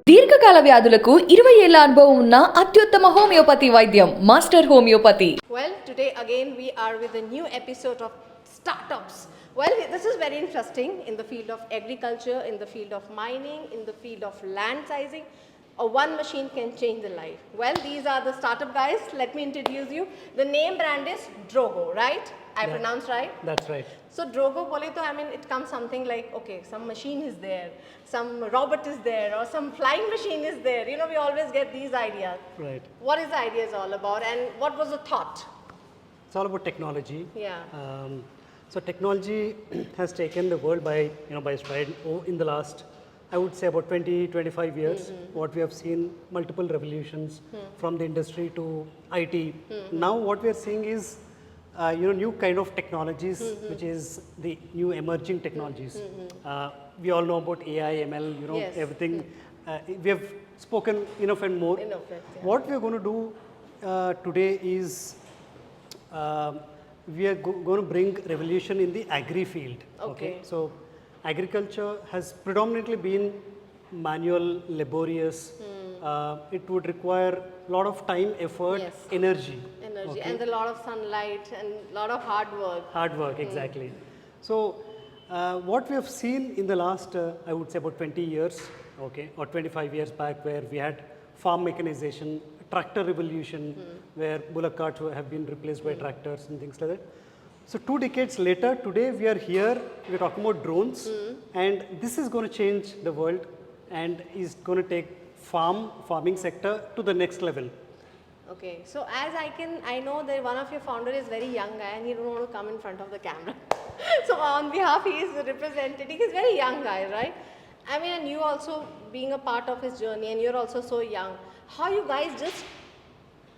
దీర్ఘకాల వ్యాధులకు 20 ఏళ్ల అనుభవం ఉన్న అత్యుత్తమ హోమియోపతి వైద్యం master homeopathy. Well, today again we are with a new episode of startups. Well, this is very interesting in the field of agriculture, in the field of mining, in the field of land sizing. One machine can change the life. Well, these are the startup guys. Let me introduce you. The name brand is Drogo, right? I pronounced right? That's right. So Drogo bole to, I mean, it comes something like, okay, some machine is there, some robot is there, or some flying machine is there. You know, we always get these ideas. Right. What is the ideas all about, and what was the thought? It's all about technology. Yeah. So technology has taken the world by stride. In the last, I would say about 20-25 years, what we have seen multiple revolutions from the industry to IT. Now what we are seeing is new kind of technologies, which is the new emerging technologies. We all know about AI, ML, Yes. everything. We have spoken enough and more. Enough, yeah. What we are going to do today is we are going to bring revolution in the agri field. Okay. So agriculture has predominantly been manual, laborious. It would require a lot of time, effort, Yes. energy. Energy and a lot of sunlight and a lot of hard work. Hard work, exactly. So what we have seen in the last, I would say about 20 years, okay, or 25 years back, where we had farm mechanization, tractor revolution, where bullock carts have been replaced by tractors and things like that. So 2 decades later, today we are here, we are talking about drones, and this is going to change the world and is going to take farming sector to the next level. Okay, so as I know that one of your founder is very young guy and he don't want to come in front of the camera. So on behalf he is representing, he's very young guy, right? I mean, and you also being a part of his journey and you're also so young. How you guys just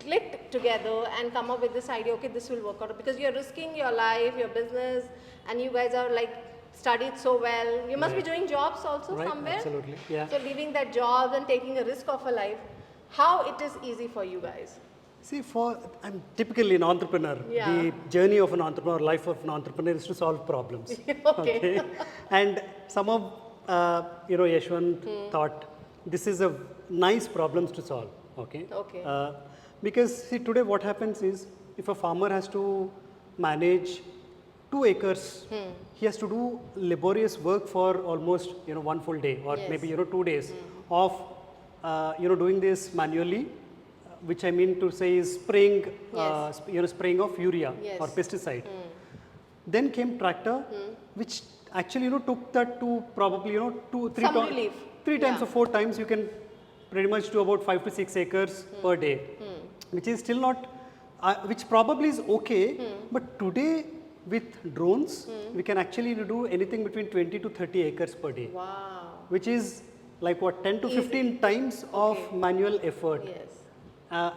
clicked together and come up with this idea, okay, this will work out, because you're risking your life, your business, and you guys are like studied so well. You must be doing jobs also Right, somewhere. absolutely, yeah. So leaving that job and taking a risk of a life, how it is easy for you guys? See, I'm typically an entrepreneur. Yeah. The journey of an entrepreneur, life of an entrepreneur is to solve problems. Okay. And some of, Yashwant thought this is a nice problems to solve. Okay. Okay. Because see, today what happens is, if a farmer has to manage 2 acres, he has to do laborious work for almost, 1 full day, or Yes. maybe, 2 days of, doing this manually, which I mean to say is spraying, Yes. spraying of urea Yes. or pesticide. Then came tractor, which actually, took that to probably, 2-3 Some relief. 3 times Yeah. or 4 times you can pretty much do about 5 to 6 acres per day, which is still not, which probably is okay, but today with drones, we can actually do anything between 20 to 30 acres per day, Wow. which is like what, 10 to 15 times of manual effort. Yes.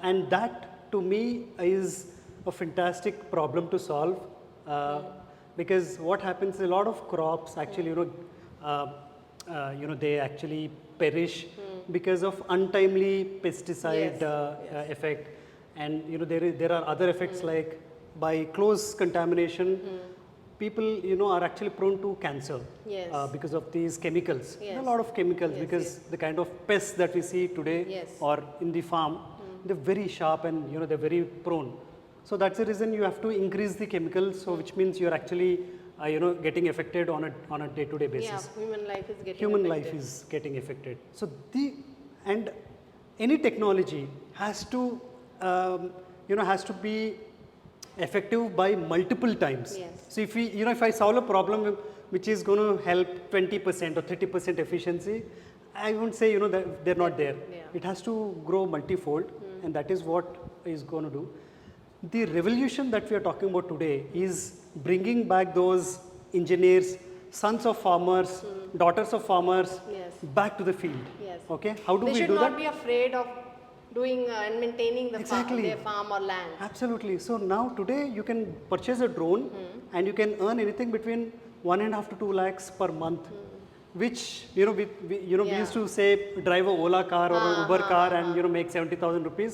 And that to me is a fantastic problem to solve, because what happens, a lot of crops actually, they actually perish because of untimely pesticide Yes. effect. And there are other effects like by close contamination, people are actually prone to cancer. Yes. Because of these chemicals. Yes. There are a lot of chemicals, Yes, because yes. the kind of pests that we see today Yes. or in the farm, they're very sharp and they're very prone. So that's the reason you have to increase the chemicals, so which means you're actually getting affected on a day-to-day basis. Yeah, human life is getting Human affected. life is getting affected. So and any technology has to be effective by multiple times. Yes. So if I solve a problem which is going to help 20% or 30% efficiency, I won't say that they're not there. Yeah. It has to grow multifold, and that is what is going to do. The revolution that we are talking about today is bringing back those engineers, sons of farmers, daughters of farmers, Yes. back to the field. Yes. Okay, how do They we should do not that? be afraid of doing and maintaining Exactly. their farm or land. Absolutely. So now today you can purchase a drone and you can earn anything between 1.5 to 2 lakhs per month, which we Yeah. used to say drive a Ola car or an Uber car and make 70,000 rupees.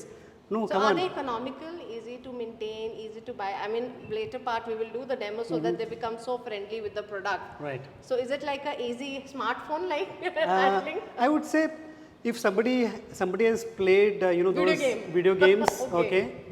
No, So come are on. they economical, easy to maintain, easy to buy? I mean, later part we will do the demo so that they become so friendly with the product. Right. So is it like a easy smartphone like you're handling? I would say if somebody has played those video games, okay,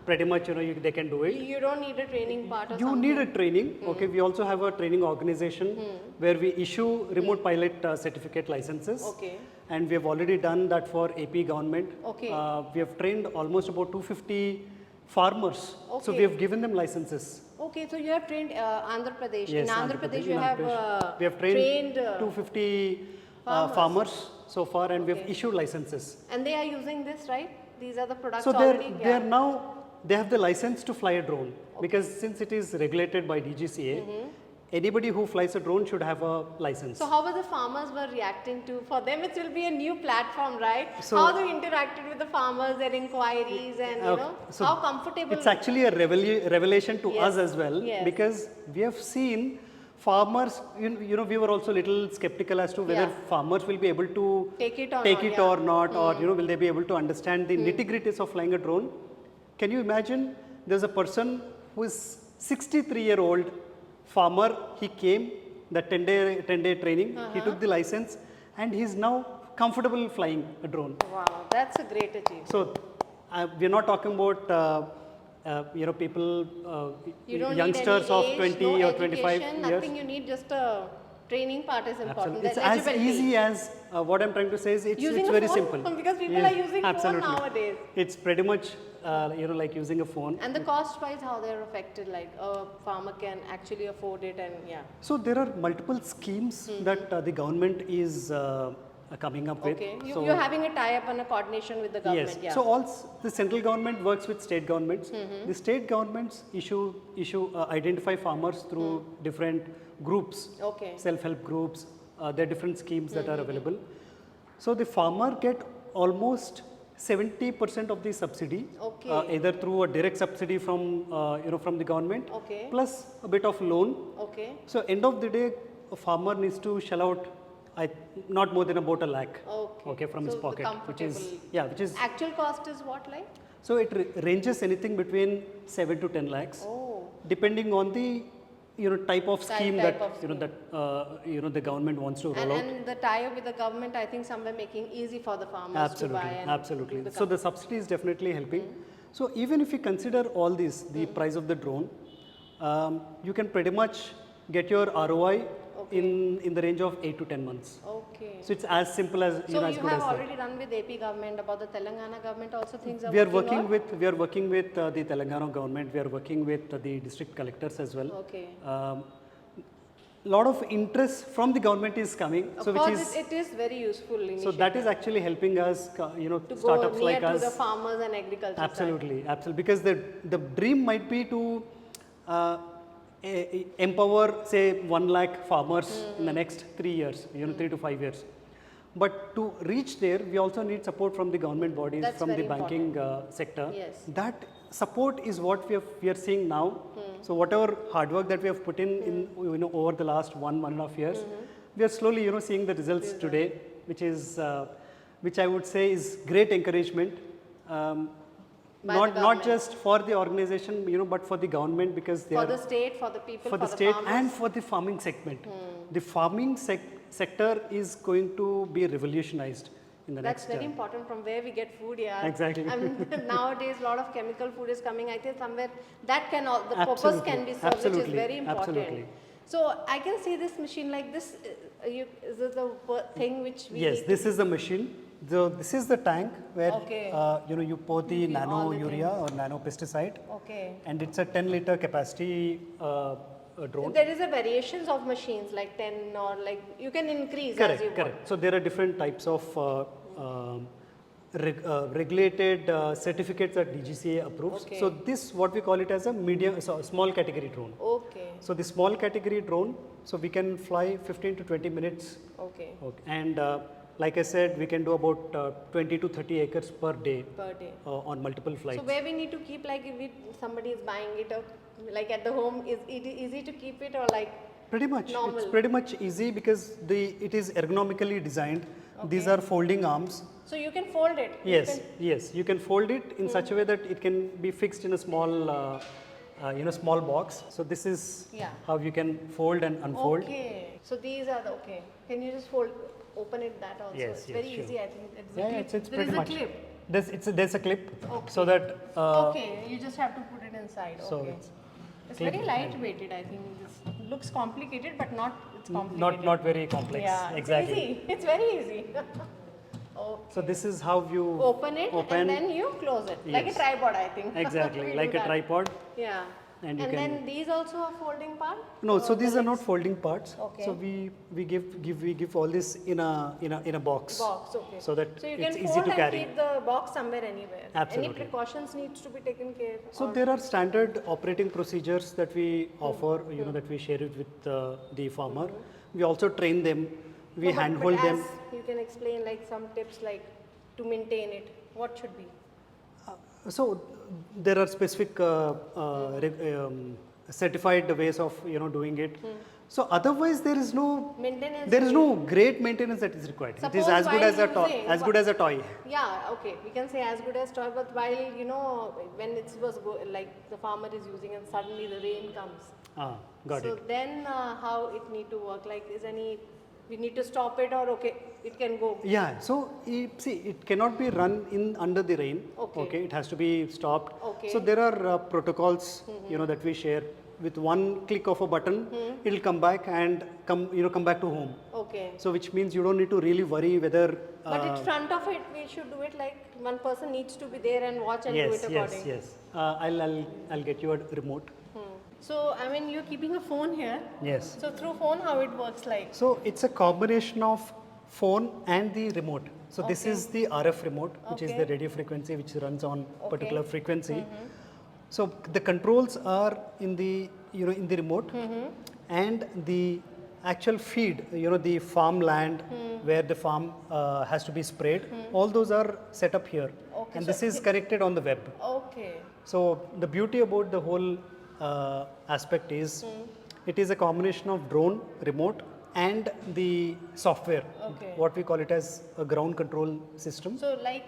pretty much they can do it. You don't need a training part or You something. need a training. Okay, we also have a training organization where we issue remote pilot certificate licenses. Okay. And we have already done that for AP government. Okay. We have trained almost about 250 farmers. So we have given them licenses. Okay, so you have trained Andhra Pradesh. Yes, In Andhra Pradesh, you in have Andhra Pradesh. We have trained 250 farmers so far, and we have issued licenses. And they are using this, right? These are the products So already. they are now, they have the license to fly a drone, because since it is regulated by DGCA, anybody who flies a drone should have a license. So how were the farmers were reacting to? For them, it will be a new platform, right? So- how they interacted with the farmers, their inquiries, and so how comfortable. It's actually a revelation to us as well, Yes. because we have seen farmers, we were also a little skeptical as to whether farmers will be able to Take it or not, or will they be able to understand the nitty-gritties of flying a drone. Can you imagine, there's a person who is 63-year-old farmer. He came, the 10-day training, he took the license, and he's now comfortable flying a drone. Wow, that's a great achievement. So we're not talking about people, You don't youngsters need any of age, 20 no or 25 education, years. Nothing. You need just a training part is important. It's the as eligibility. easy as what I'm trying to say is it's Using a very phone, simple. because people Yes, are using absolutely. phone nowadays. It's pretty much like using a phone. And the cost wise, how they're affected, like a farmer can actually afford it, and So there are multiple schemes that the government is coming up with. Okay, So you're having a tie-up and a coordination with the government. yes. So the central government works with state governments. The state governments identify farmers through different groups, Okay. self-help groups. There are different schemes that are available. So the farmer get almost 70% of the subsidy, Okay. either through a direct subsidy from from the government, Okay. plus a bit of loan. Okay. So end of the day, a farmer needs to shell out not more than about $1 lakh. Okay. From his So the pocket, which is comfortable- which is Actual cost is what, like? so it ranges anything between 7 to 10 lakhs, Oh. depending on the type of scheme Type that of scheme. the government wants to roll out. And the tie-up with the government, I think, somewhere making easy for the farmers to buy. And Absolutely. do the So the subsidy is definitely helping. So even if you consider all this, the price of the drone, you can pretty much get your ROI in the range of 8 to 10 months. Okay. So it's as simple as So as you good have as that. already done with AP government, about the Telangana government also things are We are working working with the Telangana government. We are working with the district collectors as well. Okay. Lot of interest from the government is coming. Of So course, which is it is very useful so initiative that is actually helping us, to startups go near like to us. the farmers and agriculture side. Absolutely, because the dream might be to empower, say, 1 lakh farmers in the next 3 years, 3 to 5 years. But to reach there, we also need support from the government bodies, That's from the very banking sector. Yes. That support is what we are seeing now. So whatever hard work that we have put in over the last 1.5 years, we are slowly seeing the results today, which I would say is great encouragement. By the Not government. just for the organization, but for the government, because they For are the state, for the people, for the state farmers. and for the farming segment. The farming sector is going to be revolutionized in the That's next. very important from where we get food, yeah. Exactly. I mean, nowadays, a lot of chemical food is coming. I think somewhere that can the purpose Absolutely. can be served, which is Absolutely. very important. Absolutely. So I can see this machine like this. Is this the thing which we Yes, need this is the machine. So this is the tank where Okay. you pour the all nano the urea or nano pesticide, Okay. and it's a 10-liter capacity drone. There is a variations of machines like 10 or like you can increase as you Correct. So there are different types of regulated certificates that DGCA approves. Okay. So this, what we call it as a small category drone. want. Okay. So the small category drone, so we can fly 15 to 20 minutes. Okay. And like I said, we can do about 20 to 30 acres per day Per day. on multiple flights. So where we need to keep, like if somebody is buying it up, like at the home, is it easy to keep it or like? Pretty much. Normal. It's pretty much easy because it is ergonomically designed. These Okay. are folding arms. So you can fold it. Yes. You can fold it in such a way that it can be fixed in a small, small box. So this is Yeah. how you can fold and unfold. Okay. So these are the okay. Can you just fold? open it that also. Yes, It's yes, very sure. easy. I think it's a Yeah, clip. it's There pretty is much. a clip. There's a clip, Okay. so that Okay, you just have to put it inside. so Okay. it's It's clip very and- lightweighted. I think this looks complicated, but not it's complicated. not very complex. Yeah, Exactly. It's easy. It's very easy. Okay. So this is how you Open it and then you close it like a Yes. tripod, I think. exactly We like do a that. tripod. Yeah. And you And can- then these also are folding part. No, so The these are not legs? folding parts. Okay. So we give all this in a box. Box, okay. So that so you it's can easy fold to and carry. keep the box somewhere anywhere. Any Absolutely. precautions needs to be taken care of? So there are standard operating procedures that we offer, that we share it with the farmer. We also train them. We handhold but them. as you can explain like some tips like to maintain it. What should be? So there are specific certified ways of doing it. So otherwise there is no Maintenance. there is no great maintenance that is required. It is Suppose as good while as a toy. using- As good as a toy. Yeah, okay. We can say as good as toy, but while when it was like the farmer is using and suddenly the rain comes. Got so it. then how it need to work? Like is any we need to stop it or okay it can go. Yeah. So it cannot be run in under the rain. Okay. It has to be stopped. Okay. So there are protocols that we share. With one click of a button, it will come back and come back to home. Okay. So which means you don't need to really worry whether. But in front of it, we should do it like one person needs to be there and watch and do Yes, it yes, according. yes. I'll get you a remote. So I mean, you're keeping a phone here. Yes. So through phone, how it works like? So it's a combination of phone and the remote. So this is the RF remote, which is Okay. the radio frequency which runs on particular frequency. So the controls are in the in the remote, and the actual feed, the farmland where the farm has to be sprayed. All those are set up here, Okay, and so this is connected on the web. Okay. So the beauty about the whole aspect is it is a combination of drone, remote, and the software. Okay. What we call it as a ground control system. So like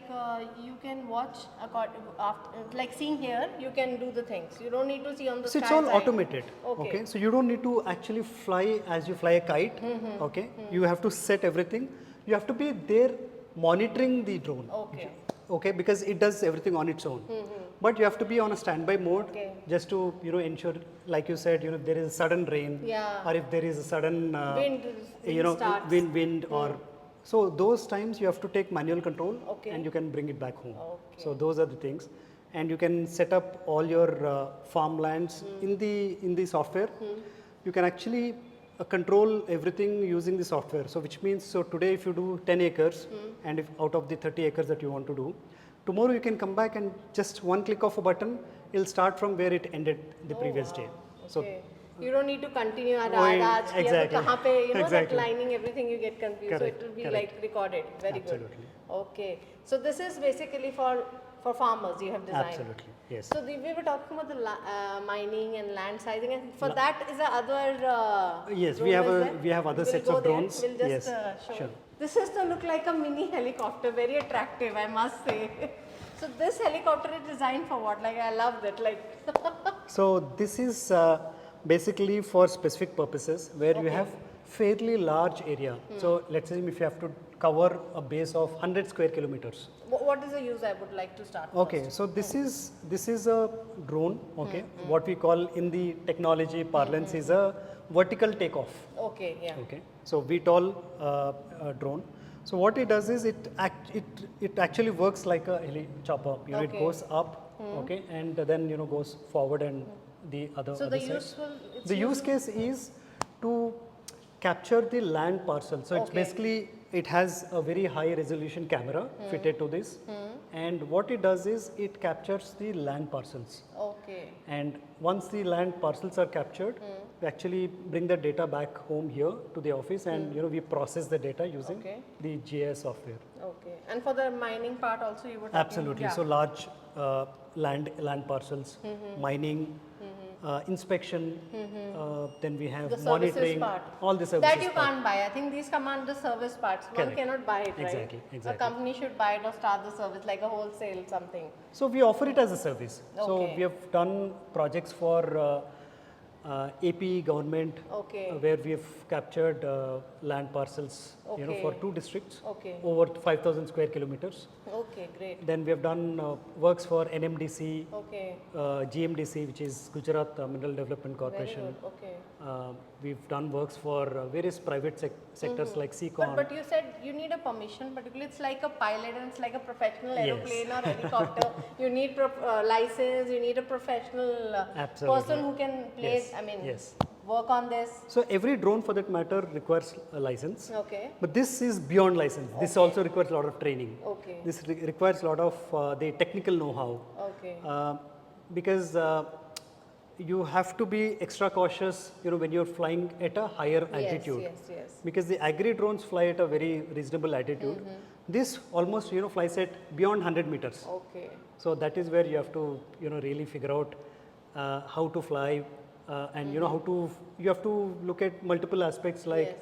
you can watch after, like seeing here, you can do the things. You don't need to see on the So sky it's all side. automated. Okay. So you don't need to actually fly as you fly a kite. Okay. You have to set everything. You have to be there monitoring the drone. Okay. Okay, because it does everything on its own. But you have to be on a standby mode Okay. just to ensure, like you said, if there is a sudden rain, Yeah. or if there is a sudden Wind starts. wind or so those times you have to take manual control Okay. and you can bring it back home. Okay. So those are the things, and you can set up all your farmlands in the software. You can actually control everything using the software. So which means, so today if you do 10 acres and if out of the 30 acres that you want to do, tomorrow you can come back and just one click of a button, it'll start from where it ended the previous day. So Okay. You don't need to continue at Oh, Raj, exactly. kahan pe, Exactly. that lining, everything you get confused. So Correct, it will be correct. like recorded. Very Absolutely. good. Okay. So this is basically for farmers you have designed. absolutely, yes. So we were talking about the mining and land sizing, and for that is the other. Yes, drone we have is a- there? we have other We'll sets go of there. drones. We'll just Yes, show. sure. This is to look like a mini helicopter, very attractive, I must say. So this helicopter is designed for what? Like I love that. Like So this is basically for specific purposes where you have fairly large area. So let's say if you have to cover a base of 100 square kilometers. what is the use I would like to start? Okay, so this is a drone. Okay, what we call in the technology parlance is a vertical takeoff. Okay, yeah. Okay, so VTOL drone. So what it does is it actually works like a heli chopper. It Okay. goes up, okay, and then goes forward and the other. So other the side. useful. The use case is to capture the land parcel. So it's Okay. basically it has a very high resolution camera fitted to this, and what it does is it captures the land parcels. Okay. And once the land parcels are captured, we actually bring the data back home here to the office, and we process the data using Okay. the GIS software. Okay. And for the mining part also you would. Absolutely. So large land parcels, mining, inspection, then we have The services monitoring, part. all the services. That you part. can't buy. I think these command the service parts. One Correct. cannot buy it, right? Exactly, exactly. A company should buy it or start the service like a wholesale something. So we offer it as a service. So Okay. we have done projects for AP government, Okay. where we have captured land parcels, for Okay. 2 districts, Okay. over 5,000 square kilometers. Okay, great. Then we have done works for NMDC, Okay, GMDC, which is Gujarat Mineral Development very Corporation. good. Okay. We've done works for various private sectors like But, CCON. but you said you need a permission, particularly it's like a pilot and it's like a professional Yes. aeroplane or helicopter. You need license, you need a professional Absolutely. person who can Yes, yes. work on this. So every drone for that matter requires a license. Okay. But this is beyond license. This also requires a lot of training. Okay. This requires a lot of the technical know-how. Okay. Because you have to be extra cautious, when you're flying at a higher altitude. Yes. Because the agri drones fly at a very reasonable altitude. This almost, flies at beyond 100 meters. Okay. So that is where you have to, really figure out how to fly, and you have to look at multiple aspects like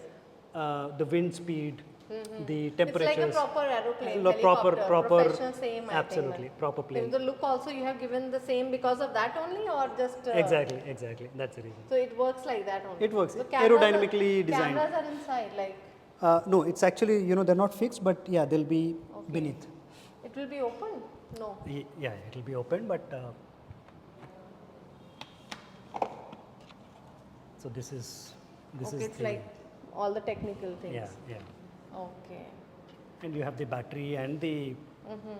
the wind speed, the temperatures. It's like a proper aeroplane, proper, helicopter, professional same, absolutely, I think. proper plane. The look also you have given the same because of that only or just... Exactly, that's the reason. So it works like that only? It works, So cameras aerodynamically designed. Cameras are inside, like... No, it's actually, they're not fixed, but yeah, they'll be beneath. It will be open? No. Yeah, it will be open, but so this is Okay, it's the, like all the technical things. yeah. Okay. And you have the battery and the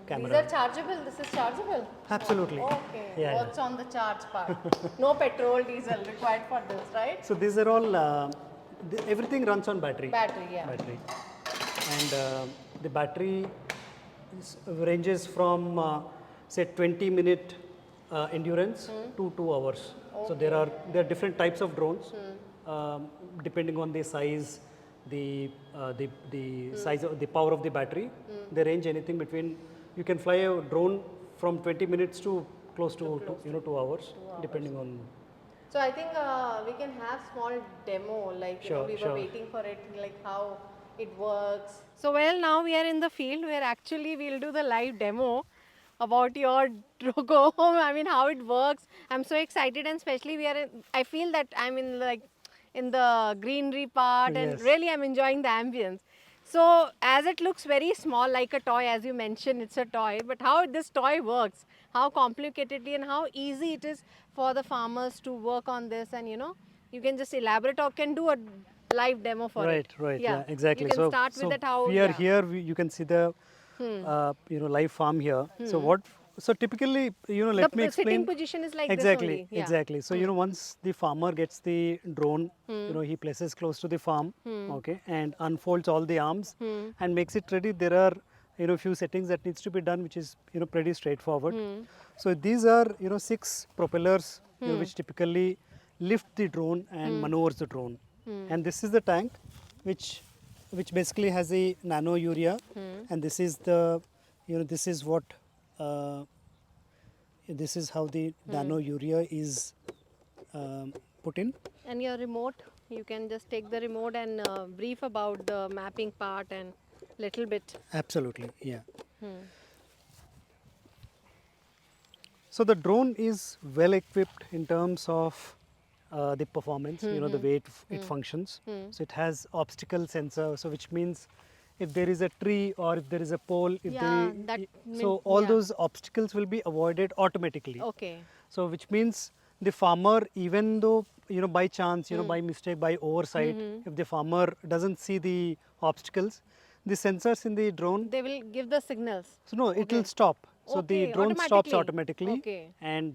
camera. These are chargeable? This is chargeable? Absolutely. Okay. Yeah, Works on the charge part. No petrol, diesel required for this, right? So these are all, everything runs on battery. Battery, yeah. Battery. And the battery ranges from, say, 20-minute endurance to 2 hours. So there are different types of drones, depending on the size, the size of the power of the battery. They range anything between, you can fly a drone from 20 minutes to close to 2 hours, depending on. So I think we can have small demo, like we were waiting for it, like how it works. So now we are in the field where actually we'll do the live demo about your Drogo. I mean how it works. I'm so excited, and especially I feel that I'm in the greenery part, and Yes. really I'm enjoying the ambience. So as it looks very small, like a toy, as you mentioned, it's a toy, but how this toy works, how complicatedly and how easy it is for the farmers to work on this, and you can just elaborate or can do a live demo for it. Right, yeah, exactly. You can so start with that how... we are here, you can see the, live farm here. So typically, let me The explain. sitting position is like exactly, this only. Yeah. Exactly. So, once the farmer gets the drone, he places close to the farm, okay, and unfolds all the arms and makes it ready. There are, few settings that needs to be done, which is, pretty straightforward. So these are, 6 propellers, which typically lift the drone and maneuvers the drone. And this is the tank, which basically has a nano urea, and this is the, this is what, this is how the nano urea is put in. And your remote, you can just take the remote and brief about the mapping part and little bit. Absolutely, yeah. So the drone is well equipped in terms of the performance, the way it functions. So it has obstacle sensor, so which means if there is a tree or if there is a pole, so all those obstacles will be avoided automatically. Okay. So which means the farmer, even though by chance, by mistake, by oversight, if the farmer doesn't see the obstacles, the sensors in the drone, They will give the signals. so no, it will stop. So the Okay, drone stops automatically. automatically, Okay. and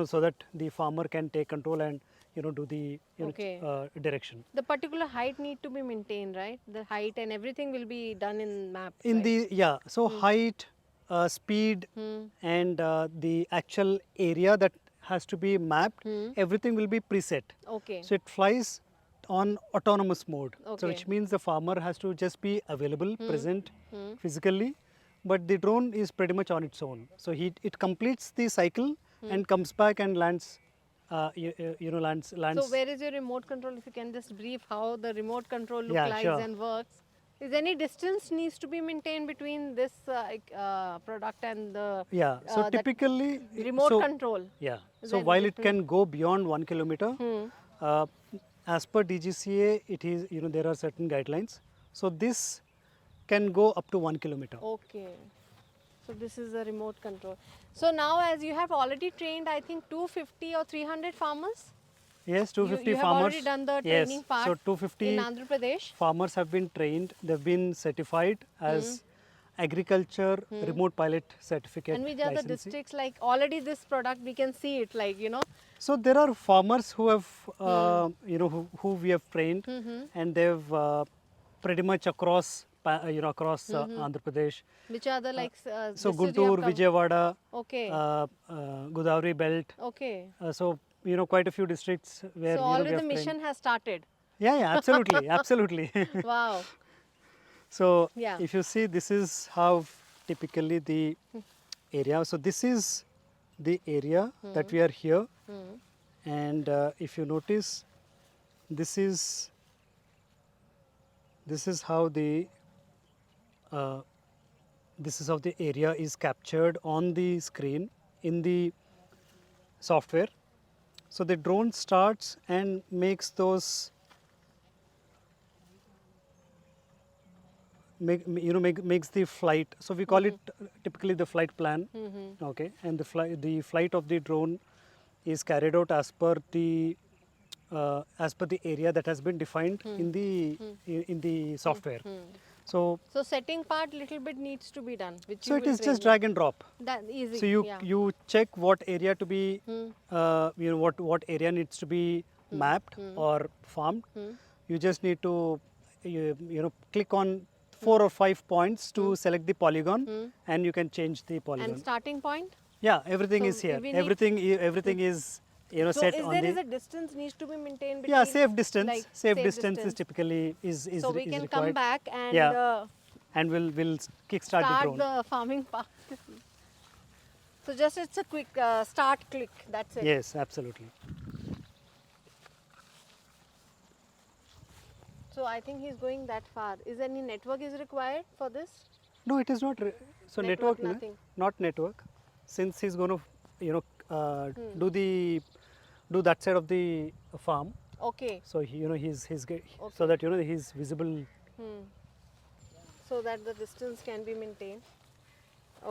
so that the farmer can take control and do the Okay. direction. The particular height need to be maintained, right? The height and everything will be done in map. In right? the so height, speed, and the actual area that has to be mapped, everything will be preset. Okay. So it flies on autonomous mode. So Okay. which means the farmer has to just be available, present physically, but the drone is pretty much on its own. So it completes the cycle and comes back and lands. Lands. So where is your remote control? If you can just brief how the remote control looks Yeah, like sure. and works. Is any distance needs to be maintained between this product and the Yeah. So that typically, remote so control? yeah. Is So there while it different- can go beyond 1 kilometer, uh, as per DGCA, it is there are certain guidelines. So this can go up to 1 kilometer. Okay. So this is a remote control. So now as you have already trained, I think 250 or 300 farmers? Yes, 250 You have farmers. already done the Yes. training part So in 250 Andhra Pradesh. farmers have been trained. They've been certified as agriculture remote pilot certificate And which are the licensee. districts like already this product we can see it like So there are farmers who have, who we have trained, and they've pretty much across, across Andhra Pradesh. which are the like So districts you have Guntur, Vijayawada, Okay. Godavari belt. Okay. So quite a few districts where So we already the have trained. mission has started. Yeah, yeah, absolutely, absolutely. Wow. So Yeah. if you see, this is how typically the area. So this is the area that we are here, and if you notice, this is how the uh, this is how the area is captured on the screen in the software. So the drone starts and makes those makes the flight. So we call it typically the flight plan. Okay, and the flight of the drone is carried out as per the area that has been defined in the software. So So setting part little bit needs to be done, which so you it will is train just me. drag and drop. That easy. So you yeah. you check what area to be what area needs to be mapped or farmed. You just need to click on 4 or 5 points to select the polygon, and you can change the polygon. And starting point? Yeah, everything So is here. we need- Everything is So set is on there the is a distance needs to be maintained between yeah, safe distance. like safe distance is typically so we is can required. come back and Yeah. And we'll kickstart the start drone. the farming part. So just it's a quick start click. That's it. Yes, absolutely. So I think he's going that far. Is any network is required for this? No, it is not. So Network, network, no, nothing. not network. Since he's going to, do that side of the farm. Okay. So so that he's visible. So that the distance can be maintained.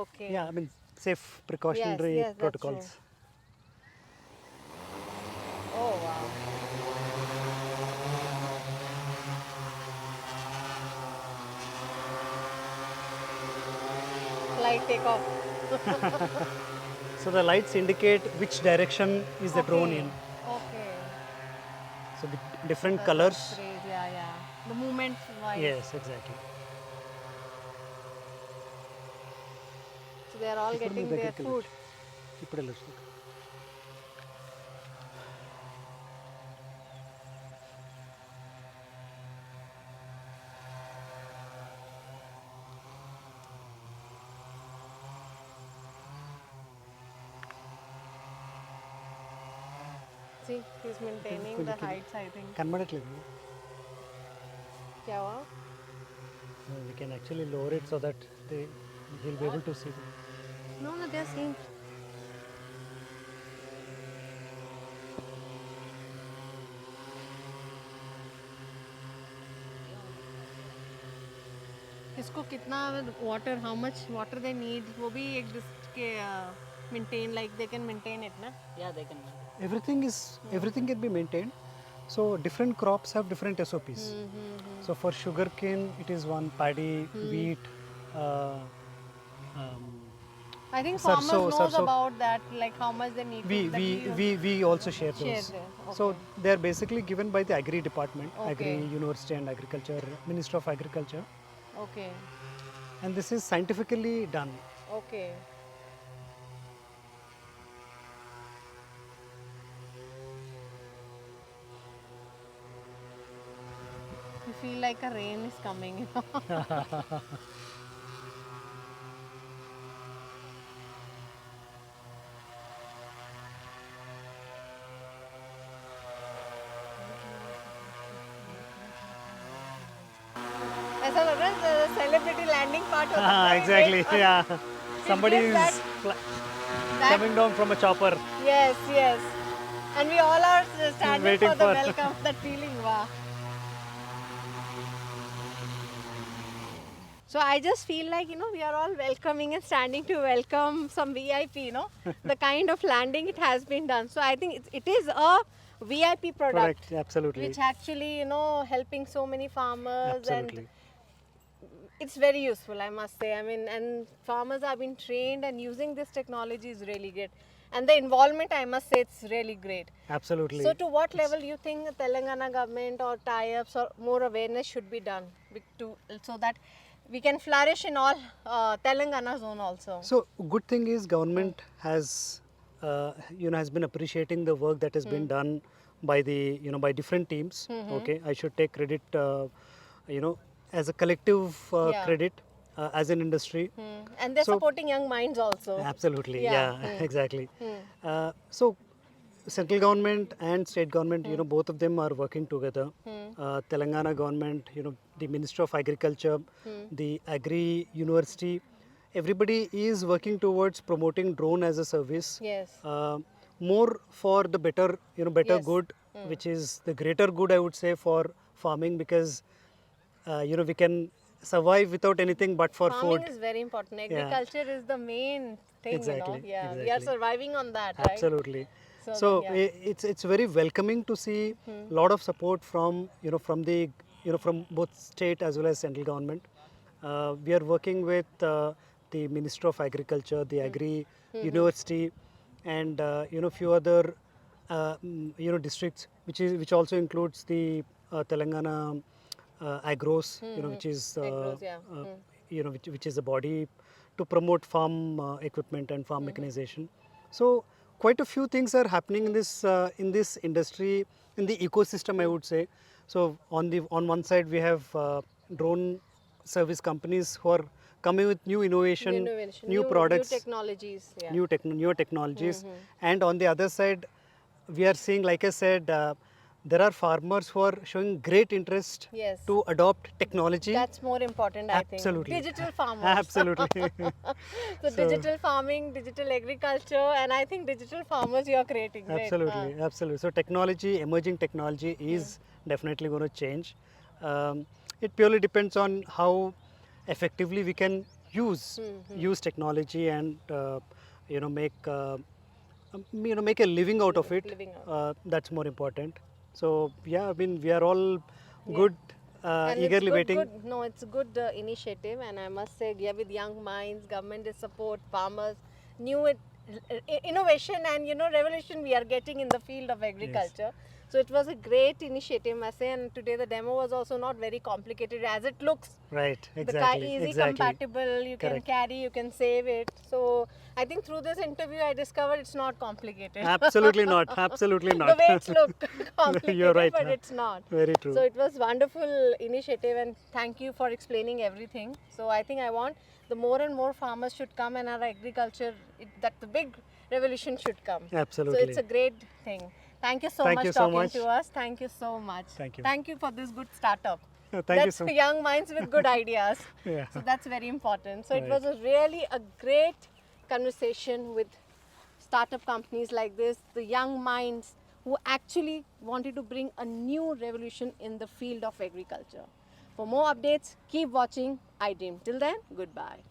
Okay. Yeah, I mean safe precautionary yes, that's protocols. true. Oh wow. Flight takeoff. So the lights indicate which direction is the drone in. Okay. So the different That's colors. great. Yeah, yeah. The movement wise. Yes, exactly. So they are all getting their food. ఇప్పుడు See, he's maintaining the heights, I think. కనబడట్లేదు. क्या हुआ? We can actually lower it so that he'll be able to see. No, no, they're seeing. इसको कितना water, how much water they need, वो भी एक डिस्ट के maintain, like they can maintain it, ना? Yeah, they can. Everything can be maintained. So different crops have different SOPs. So for sugarcane, it is one, paddy, wheat. I think Sarso, farmers knows sarso. about that, like how much they need. We also share those. Share there, So they are basically given by the Agri department, Agri Okay. University and Agriculture, Ministry of Agriculture. Okay, And this is scientifically done. okay. You feel like a rain is coming, you know. ऐसा लग रहा landing part was the Ah, very exactly. great part. Yeah. Somebody gives is that- that- coming down from a chopper. Yes, yes. And we all are standing Waiting for the for- welcome, that feeling, wow. So I just feel like, we are all welcoming and standing to welcome some VIP, the kind of landing it has been done. So I think it is a VIP product. Correct. Absolutely. Which actually, helping so many farmers Absolutely. and it's very useful, I must say. I mean, and farmers have been trained and using this technology is really great. And the involvement, I must say, it's really great. Absolutely. So to what level you think the Telangana government or tie-ups or more awareness should be done so that we can flourish in all Telangana zone also? So good thing is government has has been appreciating the work that has been done by the by different teams. Okay, I should take credit as a collective Yeah. credit as an industry. And they're So- supporting young minds also. Absolutely, Yeah. yeah, exactly. So central government and state government, both of them are working together. Telangana government, the Minister of Agriculture, the Agri University, everybody is working towards promoting drone as a service. Yes. More for the better, better Yes. good, which is the greater good, I would say, for farming because, we can survive without anything but for Farming food. is very important. Yeah. Agriculture is the main thing, Exactly, Yeah, we are exactly. surviving on that, right? Absolutely. So So, then, yeah. it's very welcoming to see a lot of support from from the from both state as well as central government. We are working with the Minister of Agriculture, the Agri University, and few other districts, which also includes the Telangana Agros, which is Agros, yeah. which is a body to promote farm equipment and farm mechanization. So quite a few things are happening in this industry, in the ecosystem, I would say. So on one side we have drone service companies who are coming with new innovation, new products, new technologies. Yeah. newer technologies, and on the other side we are seeing, like I said, there are farmers who are showing great interest Yes. to adopt technology. That's more important, I think. Absolutely. Digital farmers. Absolutely. So digital farming, digital agriculture, and I think digital farmers you are creating. Great. Absolutely, absolutely. So technology, emerging technology is definitely going to change. It purely depends on how effectively we can use technology and make make a living out of it. Living out. That's more important. So yeah, I mean we are all good, And eagerly it's waiting. good. No, it's a good initiative, and I must say, yeah, with young minds, government is support, farmers, new innovation, and revolution we are getting in the field of agriculture. So it was a great initiative, I say, and today the demo was also not very complicated as it looks. Right, The exactly. car easy exactly. compatible, you can Correct. carry, you can save it. So I think through this interview I discovered it's not complicated. Absolutely not. Absolutely not. The way it's look complicated, You're right, but huh? it's not. Very true. So it was wonderful initiative, and thank you for explaining everything. So I think I want the more and more farmers should come, and our agriculture, that the big revolution should come. Absolutely. So it's a great thing. Thank you so Thank much you so talking much. to us. Thank you so much. Thank you. Thank you for this good startup. Thank you That's so for young minds with good ideas. Yeah. So that's very important. So it Right. was really a great conversation with startup companies like this, the young minds who actually wanted to bring a new revolution in the field of agriculture. For more updates, keep watching iDream. Till then, goodbye.